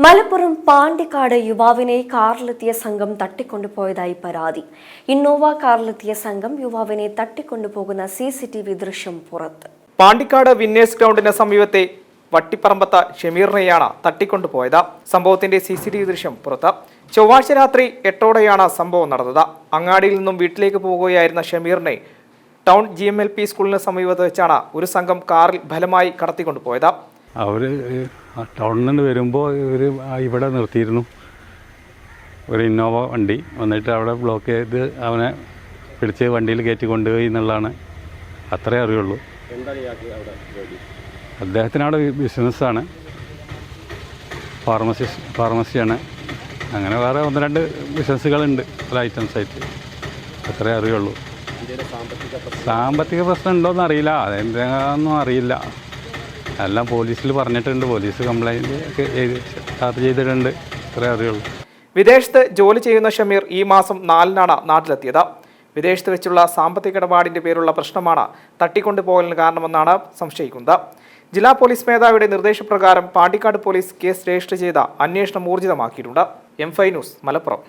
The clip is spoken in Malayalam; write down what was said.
മലപ്പുറം പാണ്ടിക്കാട് യുവാവിനെ കാറിലെത്തിയ സംഘം തട്ടിക്കൊണ്ടുപോയതായി പരാതി. ഇന്നോവ കാറിലെത്തിയ സംഘം യുവാവിനെ തട്ടിക്കൊണ്ടുപോകുന്ന CCTV ദൃശ്യം പുറത്ത്. പാണ്ടിക്കാട് വിന്നേഴ്സ് ഗ്രൗണ്ടിന് സമീപത്തെ വട്ടിപ്പറമ്പത്ത ഷമീറിനെയാണ് തട്ടിക്കൊണ്ടുപോയത്. സംഭവത്തിന്റെ CCTV ദൃശ്യം പുറത്ത്. ചൊവ്വാഴ്ച രാത്രി 8:00-ഓടെയാണ് സംഭവം നടന്നത്. അങ്ങാടിയിൽ നിന്നും വീട്ടിലേക്ക് പോകുകയായിരുന്ന ഷമീറിനെ ടൗൺ GMLP സ്കൂളിന് സമീപത്ത് വെച്ചാണ് ഒരു സംഘം കാറിൽ ബലമായി കടത്തിക്കൊണ്ടുപോയത്. അവർ ടൗണിൽ നിന്ന് വരുമ്പോൾ ഇവർ ഇവിടെ നിർത്തിയിരുന്നു. ഒരു ഇന്നോവ വണ്ടി വന്നിട്ട് അവിടെ ബ്ലോക്ക് ചെയ്ത് അവനെ പിടിച്ച് വണ്ടിയിൽ കയറ്റി കൊണ്ടുപോയി എന്നുള്ളതാണ്. അത്രേ അറിയുള്ളൂ. അദ്ദേഹത്തിന് അവിടെ ബിസിനസ്സാണ്, ഫാർമസിയാണ്. അങ്ങനെ വേറെ 1-2 ബിസിനസ്സുകളുണ്ട് പല ഐറ്റംസായിട്ട്. അത്രേ അറിയുള്ളൂ. സാമ്പത്തിക പ്രശ്നം ഉണ്ടോയെന്ന് അറിയില്ല, അതെന്താണെന്നും അറിയില്ല. എല്ലാം പോലീസിൽ പറഞ്ഞിട്ടുണ്ട്, പോലീസ് കംപ്ലൈൻറ്റ് ചാർജ് ചെയ്തിട്ടുണ്ട്. അത്രേ അറിയുള്ളൂ. വിദേശത്ത് ജോലി ചെയ്യുന്ന ഷമീർ ഈ മാസം 4-നാണ് നാട്ടിലെത്തിയത്. വിദേശത്ത് വെച്ചുള്ള സാമ്പത്തിക ഇടപാടിന്റെ പേരുള്ള പ്രശ്നമാണ് തട്ടിക്കൊണ്ടുപോകലിന് കാരണമെന്നാണ് സംശയിക്കുന്നത്. ജില്ലാ പോലീസ് മേധാവിയുടെ നിർദ്ദേശപ്രകാരം പാണ്ടിക്കാട് പോലീസ് കേസ് രജിസ്റ്റർ ചെയ്ത് അന്വേഷണം ഊർജിതമാക്കിയിട്ടുണ്ട്. M5 news, Malappuram.